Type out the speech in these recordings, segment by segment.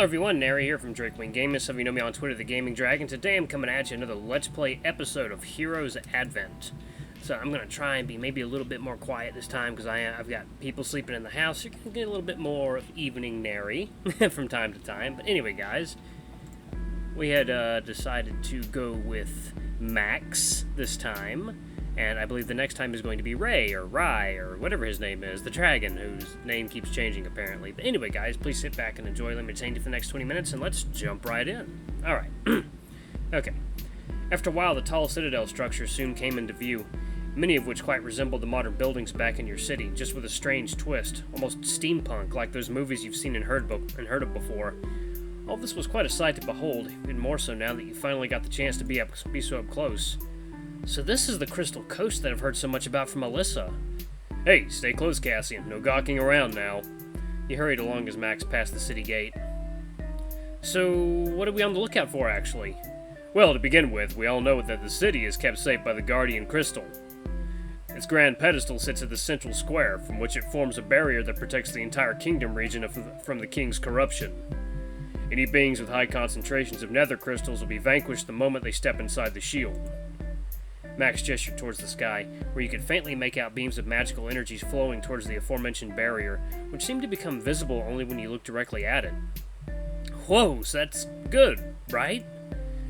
Hello everyone, Nary here from Drakewing Gaming. Some of you know me on Twitter, The Gaming Dragon. Today I'm coming at you another Let's Play episode of Heroes Advent. So I'm going to try and be maybe a little bit more quiet this time because I've got people sleeping in the house. You're going to get a little bit more of evening Nary from time to time. But anyway guys, we had decided to go with Max this time. And I believe the next time is going to be Ray, or Rye, or whatever his name is, the dragon, whose name keeps changing apparently. But anyway, guys, please sit back and enjoy. Let me entertain you for the next 20 minutes, and let's jump right in. Alright. Okay. After a while, the tall citadel structure soon came into view, many of which quite resembled the modern buildings back in your city, just with a strange twist, almost steampunk, like those movies you've seen and heard of before. All this was quite a sight to behold, even more so now that you finally got the chance to be so up close. So this is the Crystal Coast that I've heard so much about from Alyssa. Hey, stay close, Cassian. No gawking around now. He hurried along as Max passed the city gate. So, what are we on the lookout for, actually? Well, to begin with, we all know that the city is kept safe by the Guardian Crystal. Its grand pedestal sits at the central square, from which it forms a barrier that protects the entire kingdom region from the king's corruption. Any beings with high concentrations of nether crystals will be vanquished the moment they step inside the shield. Max gestured towards the sky, where you could faintly make out beams of magical energies flowing towards the aforementioned barrier, which seemed to become visible only when you looked directly at it. Whoa, so that's good, right?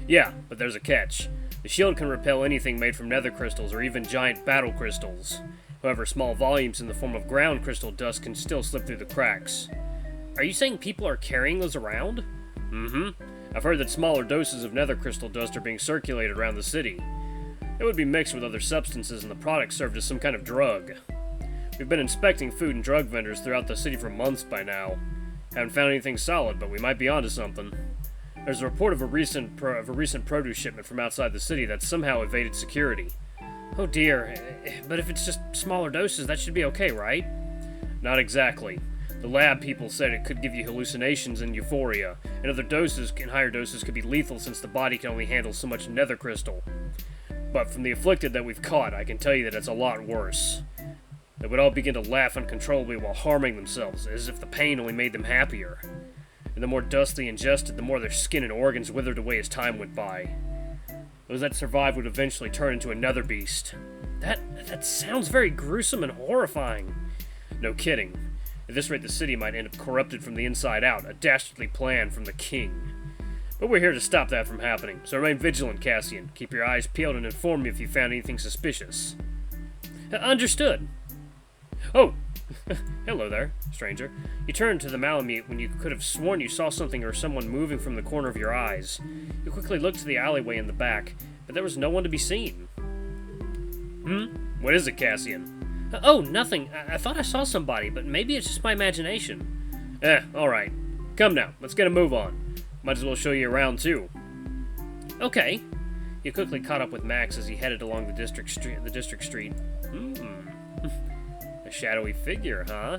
Yeah, but there's a catch. The shield can repel anything made from nether crystals or even giant battle crystals. However, small volumes in the form of ground crystal dust can still slip through the cracks. Are you saying people are carrying those around? Mm-hmm. I've heard that smaller doses of nether crystal dust are being circulated around the city. It would be mixed with other substances and the product served as some kind of drug. We've been inspecting food and drug vendors throughout the city for months by now. Haven't found anything solid, but we might be onto something. There's a report of a recent produce shipment from outside the city that somehow evaded security. Oh dear, but if it's just smaller doses, that should be okay, right? Not exactly. The lab people said it could give you hallucinations and euphoria, and higher doses could be lethal since the body can only handle so much nether crystal. But from the afflicted that we've caught, I can tell you that it's a lot worse. They would all begin to laugh uncontrollably while harming themselves, as if the pain only made them happier. And the more dust they ingested, the more their skin and organs withered away as time went by. Those that survived would eventually turn into another beast. That sounds very gruesome and horrifying. No kidding. At this rate, the city might end up corrupted from the inside out, a dastardly plan from the king. But we're here to stop that from happening, so remain vigilant, Cassian. Keep your eyes peeled and inform me if you found anything suspicious. Understood. Oh, hello there, stranger. You turned to the Malamute when you could have sworn you saw something or someone moving from the corner of your eyes. You quickly looked to the alleyway in the back, but there was no one to be seen. What is it, Cassian? Oh, nothing. I thought I saw somebody, but maybe it's just my imagination. Alright. Come now, let's get a move on. Might as well show you around, too. Okay. You quickly caught up with Max as he headed along the district street. A shadowy figure, huh?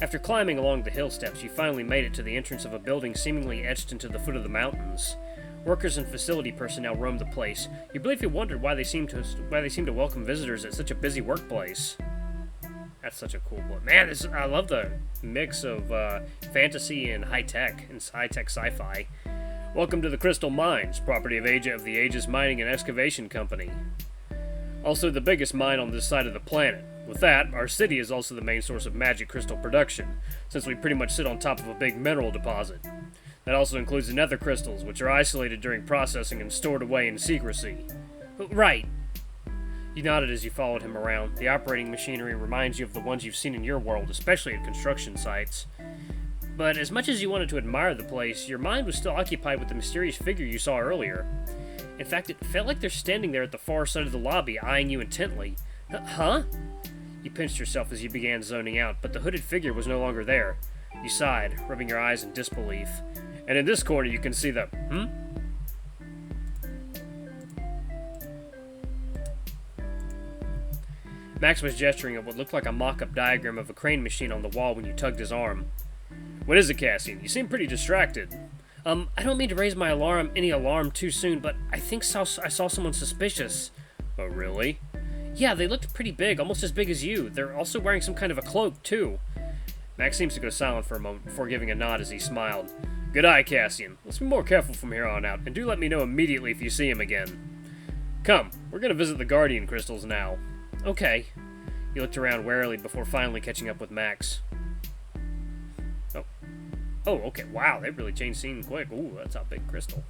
After climbing along the hill steps, you finally made it to the entrance of a building seemingly etched into the foot of the mountains. Workers and facility personnel roamed the place. You briefly wondered why they seemed to welcome visitors at such a busy workplace. That's such a cool book. Man, I love the mix of fantasy and high-tech sci-fi. Welcome to the Crystal Mines, property of the Aegis Mining and Excavation Company. Also the biggest mine on this side of the planet. With that, our city is also the main source of magic crystal production, since we pretty much sit on top of a big mineral deposit. That also includes the nether crystals, which are isolated during processing and stored away in secrecy. Right. You nodded as you followed him around. The operating machinery reminds you of the ones you've seen in your world, especially at construction sites. But as much as you wanted to admire the place, your mind was still occupied with the mysterious figure you saw earlier. In fact, it felt like they're standing there at the far side of the lobby, eyeing you intently. Huh? You pinched yourself as you began zoning out, but the hooded figure was no longer there. You sighed, rubbing your eyes in disbelief. And in this corner you can see the, Max was gesturing at what looked like a mock-up diagram of a crane machine on the wall when you tugged his arm. What is it, Cassian? You seem pretty distracted. I don't mean to raise any alarm too soon, but I think I saw someone suspicious. Oh, really? Yeah, they looked pretty big, almost as big as you. They're also wearing some kind of a cloak, too. Max seems to go silent for a moment before giving a nod as he smiled. Good eye, Cassian. Let's be more careful from here on out, and do let me know immediately if you see him again. Come, we're gonna visit the Guardian crystals now. Okay. He looked around warily before finally catching up with Max. Oh. Oh, okay. Wow, they really changed scene quick. Ooh, that's a big crystal.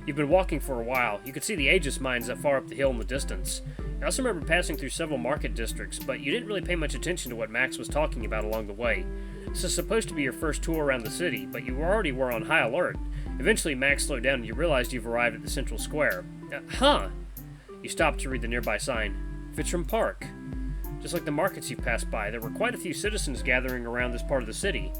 You've been walking for a while. You could see the Aegis mines that far up the hill in the distance. I also remember passing through several market districts, but you didn't really pay much attention to what Max was talking about along the way. This is supposed to be your first tour around the city, but you already were on high alert. Eventually, Max slowed down and you realized you've arrived at the central square. You stopped to read the nearby sign. Fitchram Park. Just like the markets you've passed by, there were quite a few citizens gathering around this part of the city,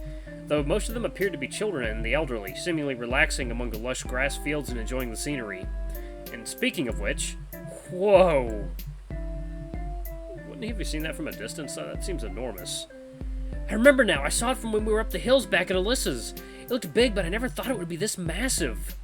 though most of them appeared to be children and the elderly, seemingly relaxing among the lush grass fields and enjoying the scenery. And speaking of which, whoa! Wouldn't you have seen that from a distance? That seems enormous. I remember now, I saw it from when we were up the hills back at Alyssa's. It looked big, but I never thought it would be this massive.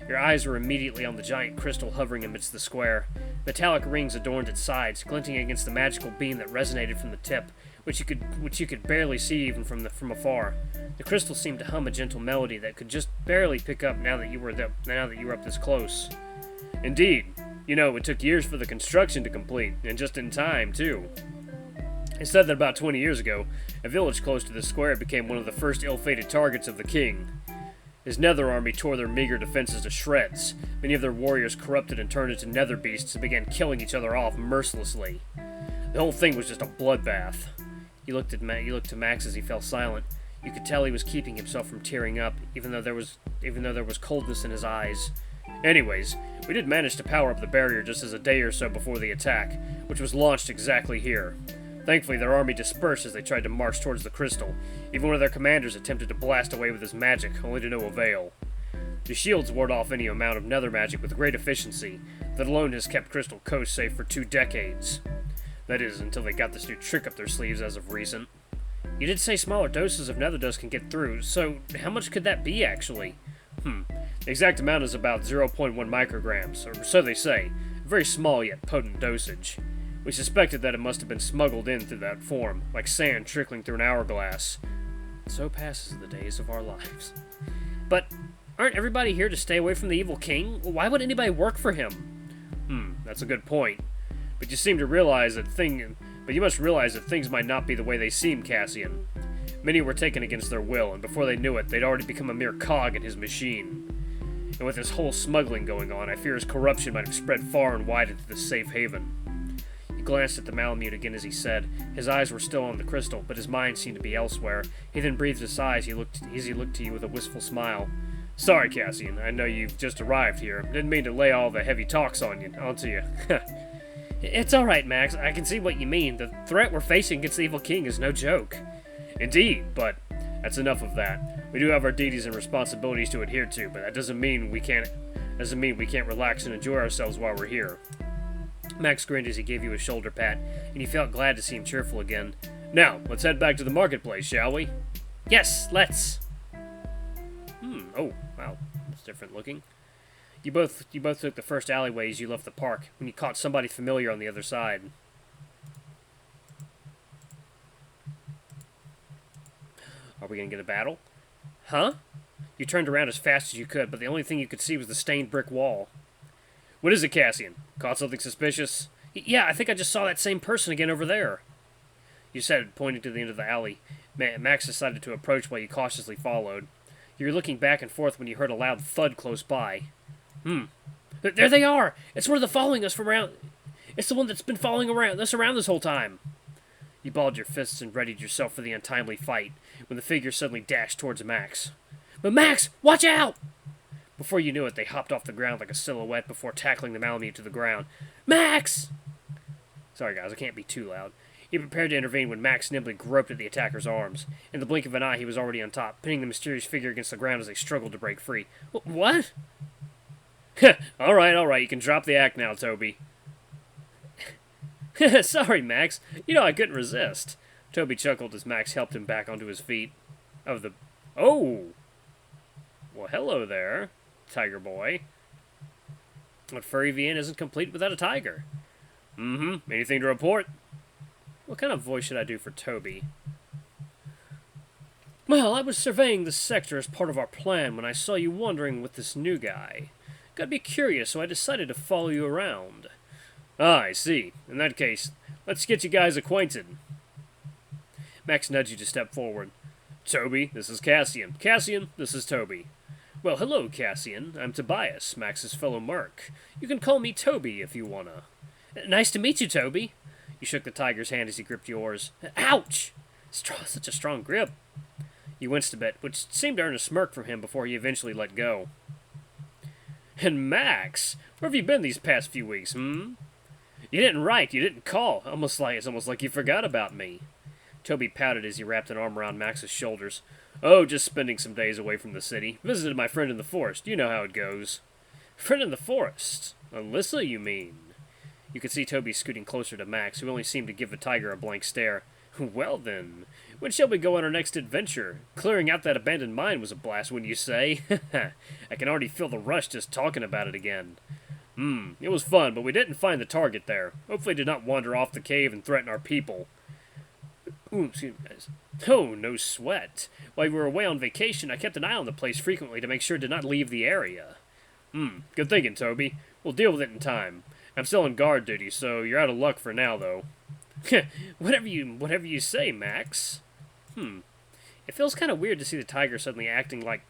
Your eyes were immediately on the giant crystal hovering amidst the square. Metallic rings adorned its sides, glinting against the magical beam that resonated from the tip, which you could barely see even from afar. The crystal seemed to hum a gentle melody that could just barely pick up now that you were up this close. Indeed, you know, it took years for the construction to complete, and just in time too. It's said that about 20 years ago, a village close to the square became one of the first ill-fated targets of the king. His nether army tore their meager defenses to shreds. Many of their warriors corrupted and turned into nether beasts and began killing each other off mercilessly. The whole thing was just a bloodbath. You looked to Max as he fell silent. You could tell he was keeping himself from tearing up, even though there was coldness in his eyes. Anyways, we did manage to power up the barrier just as a day or so before the attack, which was launched exactly here. Thankfully, their army dispersed as they tried to march towards the crystal. Even one of their commanders attempted to blast away with his magic, only to no avail. The shields ward off any amount of nether magic with great efficiency, that alone has kept Crystal Coast safe for 2 decades. That is, until they got this new trick up their sleeves as of recent. You did say smaller doses of nether dust can get through, so how much could that be, actually? The exact amount is about 0.1 micrograms, or so they say. A very small yet potent dosage. We suspected that it must have been smuggled in through that form, like sand trickling through an hourglass. So passes the days of our lives. But aren't everybody here to stay away from the evil king? Why would anybody work for him? That's a good point. But you must realize that things might not be the way they seem, Cassian. Many were taken against their will, and before they knew it, they'd already become a mere cog in his machine. And with this whole smuggling going on, I fear his corruption might have spread far and wide into this safe haven. He glanced at the Malamute again as he said. His eyes were still on the crystal, but his mind seemed to be elsewhere. He then breathed a sigh as he looked to you with a wistful smile. Sorry, Cassian. I know you've just arrived here. Didn't mean to lay all the heavy talks onto you. It's alright, Max. I can see what you mean. The threat we're facing against the evil king is no joke. Indeed, but that's enough of that. We do have our duties and responsibilities to adhere to, but that doesn't mean we can't relax and enjoy ourselves while we're here. Max grinned as he gave you a shoulder pat, and you felt glad to see him cheerful again. Now, let's head back to the marketplace, shall we? Yes, let's! Oh, wow, that's different looking. You both took the first alleyway as you left the park, when you caught somebody familiar on the other side. Are we gonna get a battle? Huh? You turned around as fast as you could, but the only thing you could see was the stained brick wall. What is it, Cassian? Caught something suspicious? Yeah, I think I just saw that same person again over there. You said, pointing to the end of the alley. Max decided to approach while you cautiously followed. You were looking back and forth when you heard a loud thud close by. There they are! It's one of the following us from around... It's the one that's been following us around this whole time. You balled your fists and readied yourself for the untimely fight, when the figure suddenly dashed towards Max. But Max, watch out! Before you knew it, they hopped off the ground like a silhouette before tackling the Malamute to the ground. Max! Sorry guys, I can't be too loud. He prepared to intervene when Max nimbly groped at the attacker's arms. In the blink of an eye, he was already on top, pinning the mysterious figure against the ground as they struggled to break free. What? Alright, you can drop the act now, Toby. Sorry, Max. You know I couldn't resist. Toby chuckled as Max helped him back onto his feet. Oh! Well, hello there, Tiger Boy. What Furry VN isn't complete without a tiger? Anything to report? What kind of voice should I do for Toby? Well, I was surveying this sector as part of our plan when I saw you wandering with this new guy. Got to be curious, so I decided to follow you around. Ah, I see. In that case, let's get you guys acquainted. Max nudged you to step forward. Toby, this is Cassian. Cassian, this is Toby. Well, hello, Cassian. I'm Tobias, Max's fellow merc. You can call me Toby if you wanna. Nice to meet you, Toby. You shook the tiger's hand as he gripped yours. Ouch! Such a strong grip. You winced a bit, which seemed to earn a smirk from him before he eventually let go. And Max, where have you been these past few weeks, You didn't write, you didn't call. It's almost like you forgot about me. Toby pouted as he wrapped an arm around Max's shoulders. Oh, just spending some days away from the city. Visited my friend in the forest. You know how it goes. Friend in the forest? Alyssa, you mean? You could see Toby scooting closer to Max, who only seemed to give the tiger a blank stare. Well then, when shall we go on our next adventure? Clearing out that abandoned mine was a blast, wouldn't you say? I can already feel the rush just talking about it again. It was fun, but we didn't find the target there. Hopefully it did not wander off the cave and threaten our people. Ooh, excuse me, guys. Oh, no sweat. While we were away on vacation, I kept an eye on the place frequently to make sure it did not leave the area. Good thinking, Toby. We'll deal with it in time. I'm still on guard duty, so you're out of luck for now, though. whatever you say, Max. It feels kind of weird to see the tiger suddenly acting like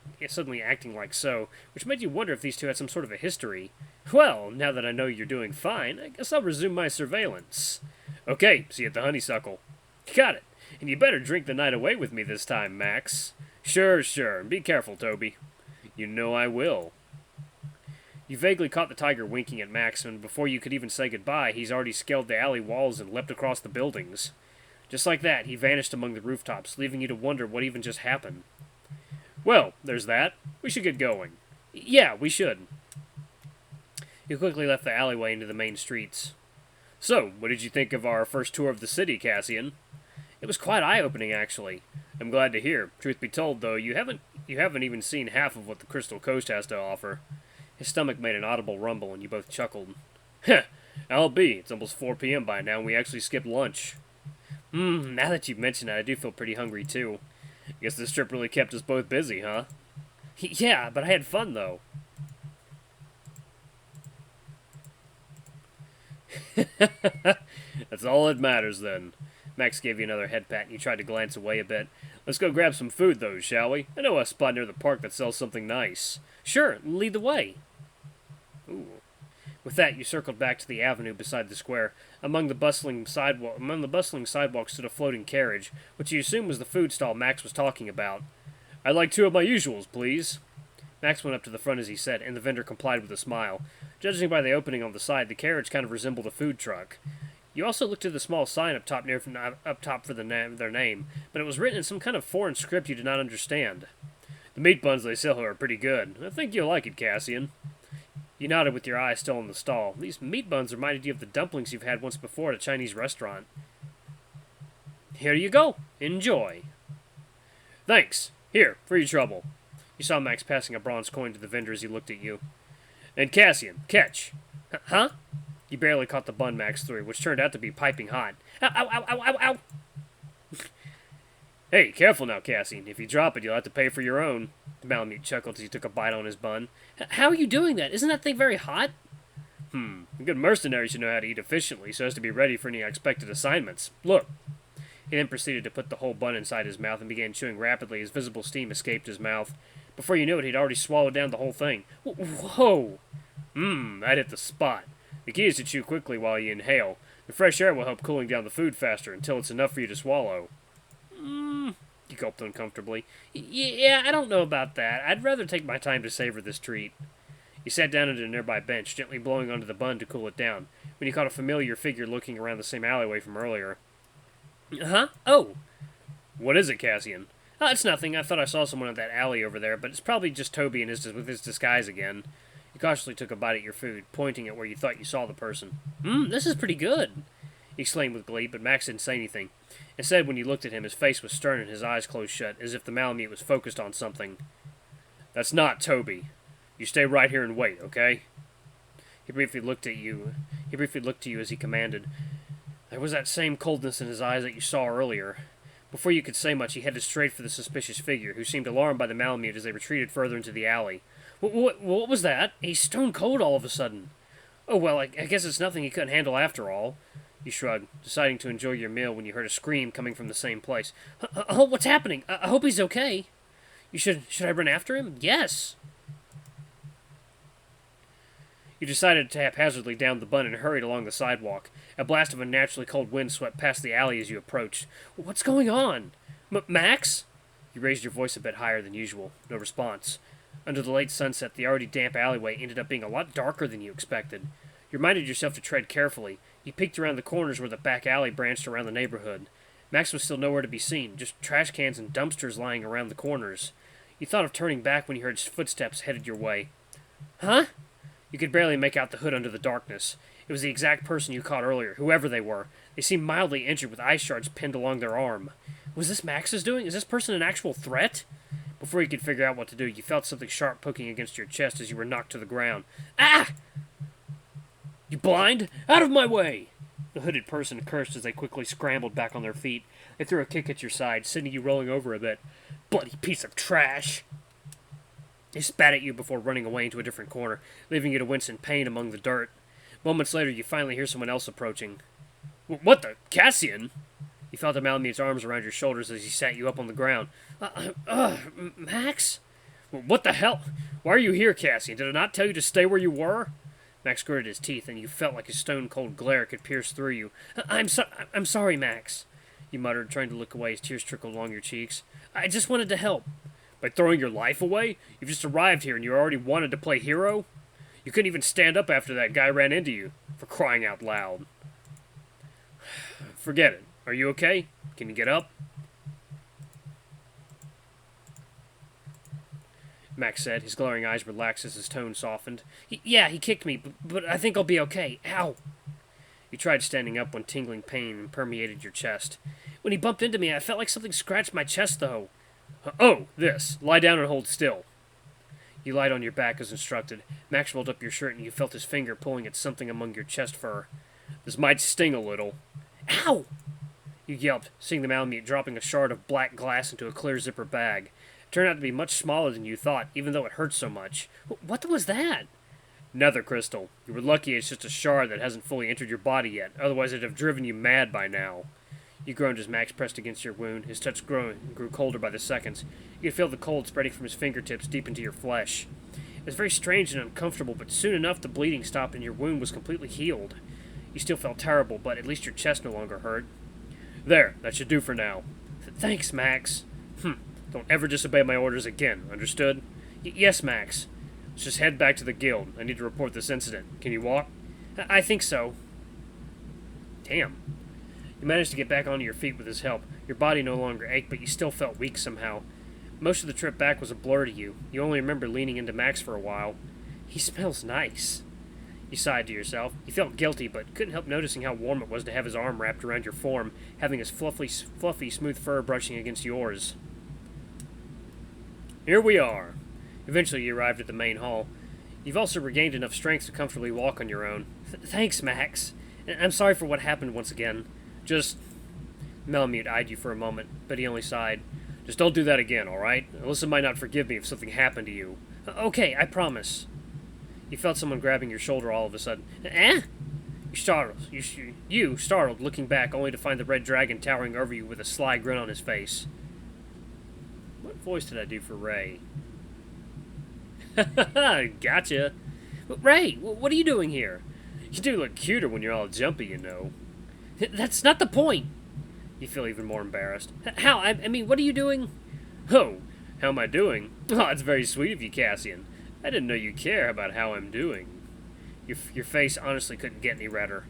so, which made you wonder if these two had some sort of a history. Well, now that I know you're doing fine, I guess I'll resume my surveillance. Okay, see you at the honeysuckle. Got it. And you better drink the night away with me this time, Max. Sure. Be careful, Toby. You know I will. You vaguely caught the tiger winking at Max, and before you could even say goodbye, he's already scaled the alley walls and leapt across the buildings. Just like that, he vanished among the rooftops, leaving you to wonder what even just happened. Well, there's that. We should get going. Yeah, we should. You quickly left the alleyway into the main streets. So, what did you think of our first tour of the city, Cassian? It was quite eye-opening, actually. I'm glad to hear. Truth be told, though, you haven't even seen half of what the Crystal Coast has to offer. His stomach made an audible rumble, and you both chuckled. Heh, I'll be. It's almost 4 p.m. by now, and we actually skipped lunch. Now that you've mentioned it, I do feel pretty hungry, too. I guess this trip really kept us both busy, huh? Yeah, but I had fun, though. That's all that matters, then. Max gave you another head pat, and you tried to glance away a bit. Let's go grab some food, though, shall we? I know a spot near the park that sells something nice. Sure, lead the way. Ooh. With that, you circled back to the avenue beside the square. Among the bustling sidewalks stood a floating carriage, which you assumed was the food stall Max was talking about. I'd like 2 of my usuals, please. Max went up to the front as he said, and the vendor complied with a smile. Judging by the opening on the side, the carriage kind of resembled a food truck. You also looked at the small sign up top for their name, but it was written in some kind of foreign script you did not understand. The meat buns they sell here are pretty good. I think you'll like it, Cassian. You nodded with your eyes still on the stall. These meat buns reminded you of the dumplings you've had once before at a Chinese restaurant. Here you go. Enjoy. Thanks. Here, for your trouble. You saw Max passing a bronze coin to the vendor as he looked at you. And Cassian, catch. Huh? You barely caught the bun Max threw, which turned out to be piping hot. Ow, ow, ow, ow, ow, ow! Hey, careful now, Cassian. If you drop it, you'll have to pay for your own. The Malamute chuckled as he took a bite on his bun. How are you doing that? Isn't that thing very hot? A good mercenary should know how to eat efficiently so as to be ready for any unexpected assignments. Look. He then proceeded to put the whole bun inside his mouth and began chewing rapidly as visible steam escaped his mouth. Before you knew it, he'd already swallowed down the whole thing. Whoa! That hit the spot. The key is to chew quickly while you inhale. The fresh air will help cooling down the food faster until it's enough for you to swallow. You gulped uncomfortably. Yeah, I don't know about that. I'd rather take my time to savor this treat. You sat down at a nearby bench, gently blowing onto the bun to cool it down, when you caught a familiar figure looking around the same alleyway from earlier. Huh? Oh! What is it, Cassian? Oh, it's nothing. I thought I saw someone in that alley over there, but it's probably just Toby with his disguise again. You cautiously took a bite at your food, pointing at where you thought you saw the person. This is pretty good, he exclaimed with glee, but Max didn't say anything. Instead, when you looked at him, his face was stern and his eyes closed shut, as if the Malamute was focused on something. That's not Toby. You stay right here and wait, okay? He briefly looked to you as he commanded. There was that same coldness in his eyes that you saw earlier. Before you could say much, he headed straight for the suspicious figure, who seemed alarmed by the Malamute as they retreated further into the alley. What was that? He's stone cold all of a sudden. Oh, well, I guess it's nothing he couldn't handle after all. You shrugged, deciding to enjoy your meal when you heard a scream coming from the same place. Oh, what's happening? I hope he's okay. Should I run after him? Yes. You decided to haphazardly down the bun and hurried along the sidewalk. A blast of unnaturally cold wind swept past the alley as you approached. What's going on? Max? You raised your voice a bit higher than usual. No response. Under the late sunset, the already damp alleyway ended up being a lot darker than you expected. You reminded yourself to tread carefully. You peeked around the corners where the back alley branched around the neighborhood. Max was still nowhere to be seen, just trash cans and dumpsters lying around the corners. You thought of turning back when you heard footsteps headed your way. Huh? You could barely make out the hood under the darkness. It was the exact person you caught earlier, whoever they were. They seemed mildly injured with ice shards pinned along their arm. Was this Max's doing? Is this person an actual threat? Before you could figure out what to do, you felt something sharp poking against your chest as you were knocked to the ground. Ah! You blind? Out of my way! The hooded person cursed as they quickly scrambled back on their feet. They threw a kick at your side, sending you rolling over a bit. Bloody piece of trash! They spat at you before running away into a different corner, leaving you to wince in pain among the dirt. Moments later, you finally hear someone else approaching. What the? Cassian? You felt the Malamute's arms around your shoulders as he sat you up on the ground. Max? What the hell? Why are you here, Cassian? Did I not tell you to stay where you were? Max gritted his teeth, and you felt like his stone-cold glare could pierce through you. I'm sorry, Max, you muttered, trying to look away as tears trickled along your cheeks. I just wanted to help. By throwing your life away? You've just arrived here and you already wanted to play hero? You couldn't even stand up after that guy ran into you, for crying out loud. Forget it. Are you okay? Can you get up? Max said, his glowing eyes relaxed as his tone softened. Yeah, he kicked me, but I think I'll be okay. Ow! You tried standing up when tingling pain permeated your chest. When he bumped into me, I felt like something scratched my chest, though. Oh, this. Lie down and hold still. You lied on your back as instructed. Max rolled up your shirt and you felt his finger pulling at something among your chest fur. This might sting a little. Ow! You yelped, seeing the Malamute dropping a shard of black glass into a clear zipper bag. It turned out to be much smaller than you thought, even though it hurt so much. What was that? Nether crystal. You were lucky it's just a shard that hasn't fully entered your body yet, otherwise it'd have driven you mad by now. You groaned as Max pressed against your wound, his touch grew colder by the seconds. You could feel the cold spreading from his fingertips deep into your flesh. It was very strange and uncomfortable, but soon enough the bleeding stopped and your wound was completely healed. You still felt terrible, but at least your chest no longer hurt. There, that should do for now. Thanks, Max. Don't ever disobey my orders again, understood? Yes, Max. Let's just head back to the guild. I need to report this incident. Can you walk? I think so. Damn. You managed to get back onto your feet with his help. Your body no longer ached, but you still felt weak somehow. Most of the trip back was a blur to you. You only remember leaning into Max for a while. He smells nice. You sighed to yourself. You felt guilty, but couldn't help noticing how warm it was to have his arm wrapped around your form, having his fluffy, smooth fur brushing against yours. Here we are. Eventually you arrived at the main hall. You've also regained enough strength to comfortably walk on your own. Thanks, Max. I'm sorry for what happened once again. Just... Malamute eyed you for a moment, but he only sighed. Just don't do that again, alright? Alyssa might not forgive me if something happened to you. Okay, I promise. You felt someone grabbing your shoulder all of a sudden. Eh? You startled, looking back only to find the red dragon towering over you with a sly grin on his face. What voice did I do for Ray? Gotcha. Ray, what are you doing here? You do look cuter when you're all jumpy, you know. That's not the point. You feel even more embarrassed. How? I mean, what are you doing? Oh, how am I doing? Oh, it's very sweet of you, Cassian. I didn't know you care about how I'm doing. Your face honestly couldn't get any redder.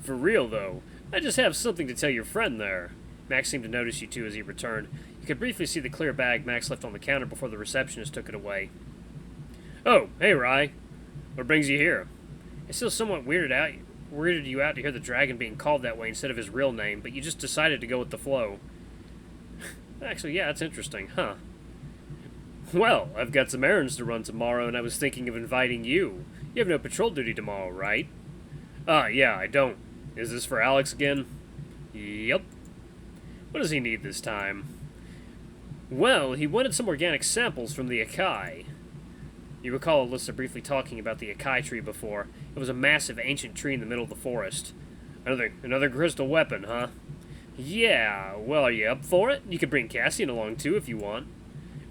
For real, though. I just have something to tell your friend there. Max seemed to notice you two as he returned. You could briefly see the clear bag Max left on the counter before the receptionist took it away. Oh, hey, Rye. What brings you here? It's still somewhat weirded you out to hear the dragon being called that way instead of his real name, but you just decided to go with the flow. Actually, yeah, that's interesting, huh? Well, I've got some errands to run tomorrow, and I was thinking of inviting you. You have no patrol duty tomorrow, right? Yeah, I don't. Is this for Alex again? Yep. What does he need this time? Well, he wanted some organic samples from the Acai. You recall Alyssa briefly talking about the Acai tree before. It was a massive ancient tree in the middle of the forest. Another crystal weapon, huh? Yeah, well, are you up for it? You could bring Cassian along too if you want.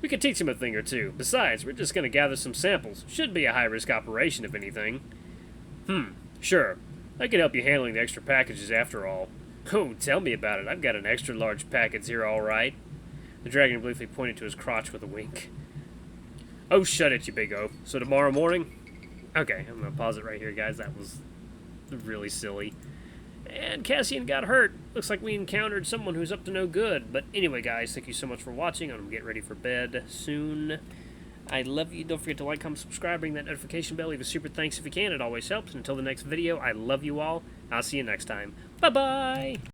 We could teach him a thing or two. Besides, we're just gonna gather some samples. Should be a high-risk operation, if anything. Sure. I can help you handling the extra packages after all. Oh, tell me about it. I've got an extra large package here, all right. The dragon briefly pointed to his crotch with a wink. Oh, shut it, you big O. So tomorrow morning? Okay, I'm gonna pause it right here, guys. That was really silly. And Cassian got hurt. Looks like we encountered someone who's up to no good. But anyway, guys, thank you so much for watching. I'm gonna get ready for bed soon. I love you. Don't forget to like, comment, subscribe, ring that notification bell. Leave a super thanks if you can. It always helps. And until the next video, I love you all. I'll see you next time. Bye-bye!